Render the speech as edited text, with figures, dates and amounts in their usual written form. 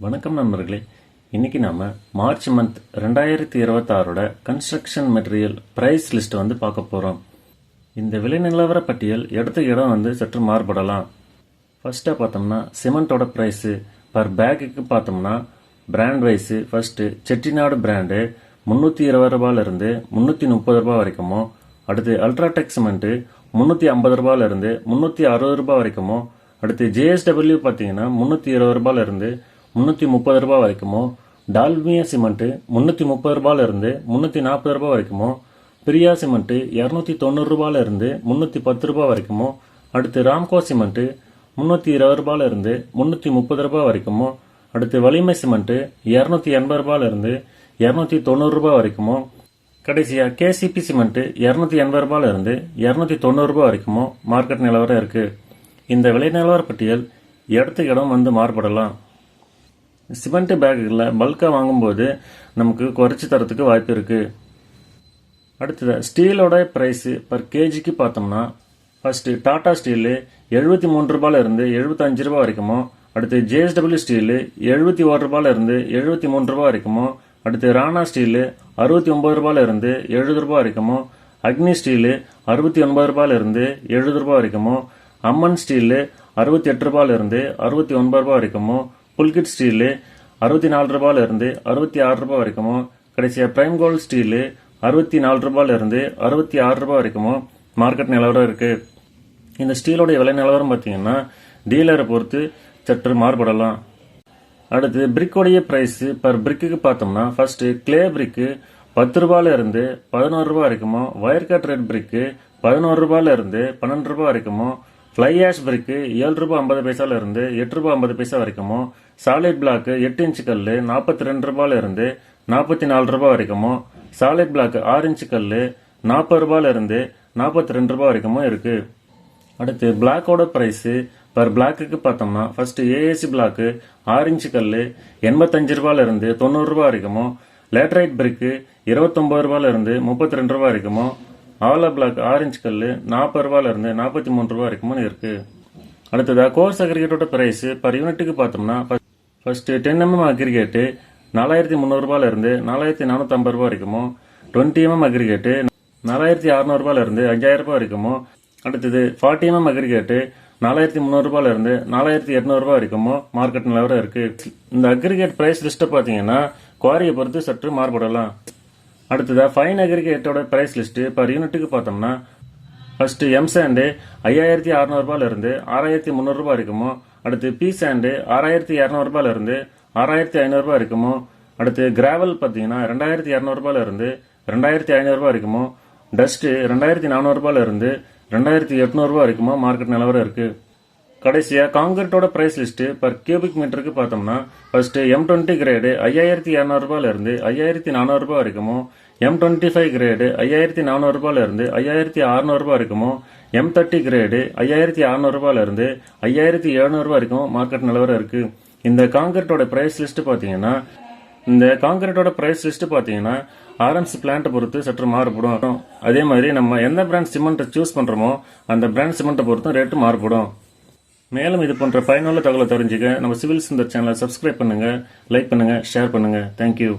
வணக்கம் நண்பர்களே. இன்னைக்கு நாம March month 2026 construction material price list பார்க்க போறோம். இந்த விலை நிலவர பட்டியல் இடத்துக்கு இடம் சற்று மாறுபடலாம். ஃபர்ஸ்டா பார்த்தோம்னா சிமெண்டோட பிரைஸ் பர் பேக்குக்கு பார்த்தோம்னா brand wise first Chettinad brand 320 ரூபாயில இருந்து 330 ரூபாய் வரைக்கும். அடுத்து அல்ட்ராடெக் சிமெண்ட் 350 ரூபாயில இருந்து 360 ரூபாய் வரைக்கும். அடுத்து JSW பார்த்தீங்கன்னா 320 ரூபாயில இருந்து 330 ரூபாய் வரைக்கும். டால்மியா சிமெண்ட் 330 ரூபாயில இருந்து 340 ரூபாய் வரைக்கும். பிரியா சிமெண்ட் 290 ரூபாயில இருந்து 310 ரூபாய் வரைக்கும். அடுத்து ராம்கோ சிமெண்ட் 320 ரூபாயில இருந்து 330 ரூபாய் வரைக்கும். அடுத்து வலிமை சிமெண்ட் 280 ரூபாயில இருந்து 290 ரூபாய் வரைக்கும். கடைசியா KCP சிமெண்ட் 280 ரூபாயில இருந்து 290 ரூபாய் வரைக்கும் மார்க்கெட் நிலவரம் இருக்கு. இந்த விலை நிலவர பட்டியல் இடத்துக்கு இடம் மாறுபடலாம். சிமெண்ட் பேக்குகளை பல்கா வாங்கும்போது நமக்கு குறைச்சி தரத்துக்கு வாய்ப்பு இருக்கு. அடுத்தது ஸ்டீலோட பிரைஸ் பர் கேஜிக்கு பார்த்தோம்னா ஃபர்ஸ்ட் டாடா ஸ்டீல் 73 ரூபாயில இருந்து 75 ரூபாய் வரைக்கும். அடுத்து JSW ஸ்டீல் 71 ரூபாயில இருந்து 73 ரூபாய் வரைக்கும். அடுத்து ராணா ஸ்டீல் 69 ரூபாயில இருந்து 70 ரூபாய் வரைக்கும். அக்னி ஸ்டீல் 69 ரூபாயில இருந்து 70 ரூபாய் வரைக்கும். அம்மன் ஸ்டீல் 68 ரூபாயில இருந்து 69 ரூபாய் வரைக்கும். புல்கிட் ஸ்டீல் 64 ரூபாயில இருந்து 66 ரூபாய் வரைக்கும். கடைசியா பிரைம் கோல்ட் ஸ்டீல் 64 ரூபாயில இருந்து 66 ரூபாய் வரைக்கும் மார்க்கெட் நிலவரம் இருக்கு. இந்த ஸ்டீலோட விலை நிலவரம் பார்த்தீங்கன்னா டீலரை பொறுத்து சற்று மாறுபடலாம். அடுத்து பிரிக்கோடைய பிரைஸ் பர் பிரிக்கு பார்த்தோம்னா ஃபர்ஸ்ட் கிளே பிரிக்கு 10 ரூபாயில இருந்து 11 ரூபாய் வரைக்கும். வயர் கட் ரெட் பிரிக்கு 11 ரூபாயில இருந்து 12 ரூபாய் வரைக்கும். ஃப்ளை ஆஷ் பிரிக்கு 7 ரூபாய் 50 பைசால இருந்து 8 ரூபாய் 50 பைசா வரைக்கும். சாலிட் பிளாக் 8 இன்ச் கல் 42 ரூபாயில இருந்து 44 ரூபாய் வரைக்கும். சாலிட் பிளாக் 6 இன்ச் கல் 40 ரூபாயில இருந்து 42 ரூபாய் வரைக்கும் இருக்கு. அடுத்து பிளாக்கோட பிரைஸ் பர் பிளாக்கு பார்த்தோம்னா ஃபர்ஸ்ட் AAC பிளாக் 6 இன்ச் கல் 85 ரூபாயில இருந்து 90 ரூபாய் வரைக்கும். லேட்டரைட் பிரிக்கு 29 ரூபாயில இருந்து 32 ரூபாய் வரைக்கும். ஆலா பிளாக் 6 இன்ச் கல் 40 ரூபாயில இருந்து 43 ரூபாய் வரைக்கும் இருக்கு. அடுத்ததா கோர்ஸ் அக்ரிகேட்டோட பிரைஸ் பர் யூனிட்டுக்கு பார்த்தோம்னா ஃபர்ஸ்ட் 10 mm அக்ரிகேட் 4300 ரூபாயில இருந்து 4450 ரூபாய் வரைக்கும். 20 mm அக்ரிகேட் 4600 ரூபாயில இருந்து 5000 ரூபாய் வரைக்கும். அடுத்தது 40 mm அக்ரிகேட் 4300 ரூபாயில இருந்து 4800 ரூபாய் வரைக்கும் மார்க்கெட் நிலவரம் இருக்கு. இந்த அக்ரிகேட் பிரைஸ் லிஸ்ட் பாத்தீங்கன்னா குவாரியை பொறுத்து சற்று மாறுபடலாம். அடுத்ததா ஃபைன் அக்ரிகேட்டோட பிரைஸ் லிஸ்ட் பர் யூனிட்டுக்கு பார்த்தோம்னா ஃபர்ஸ்ட் எம் சாண்டு 5600 ரூபாயில இருந்து 6300 ரூபாய் வரைக்கும். அடுத்து பி சாண்டு 6200 ரூபாயில இருந்து 6500 ரூபாய் வரைக்கும். அடுத்து கிராவல் பார்த்தீங்கன்னா 2200 ரூபாயில இருந்து 2500 ரூபாய் வரைக்கும். டஸ்ட் 2400 ரூபாயில இருந்து 2800 ரூபாய் வரைக்கும் மார்க்கெட் நிலவரம் இருக்கு. கடைசியா காங்கிரீட்டோட பிரைஸ் லிஸ்ட் பர் கியூபிக் மீட்டருக்கு பார்த்தோம்னா ஃபர்ஸ்ட் M20 கிரேடு 5200 ரூபாயில இருந்து 5400 ரூபாய் வரைக்கும். M25 கிரேடு 5400 ரூபாயில இருந்து 5600 ரூபாய் வரைக்கும். M30 கிரேடு 5600 ரூபாயில இருந்து 5700 ரூபாய் வரைக்கும் மார்க்கெட் நிலவரம் இருக்கு. இந்த காங்கிரீட்டோட பிரைஸ் லிஸ்ட் பாத்தீங்கன்னா RMC பிளான்ட் பொறுத்து சற்று மாறுபடும். அதே மாதிரி நம்ம எந்த பிராண்ட் சிமெண்ட் சூஸ் பண்றோமோ அந்த பிராண்ட் சிமெண்ட் பொறுத்தும் ரேட்டு மாறுபடும். மேலும் இது போன்ற பயனுள்ள தகவலை தெரிஞ்சுக்க நம்ம சிவில் சுந்தர் சேனலை சப்ஸ்கிரைப் பண்ணுங்க, லைக் பண்ணுங்க, ஷேர் பண்ணுங்க. தேங்க்யூ.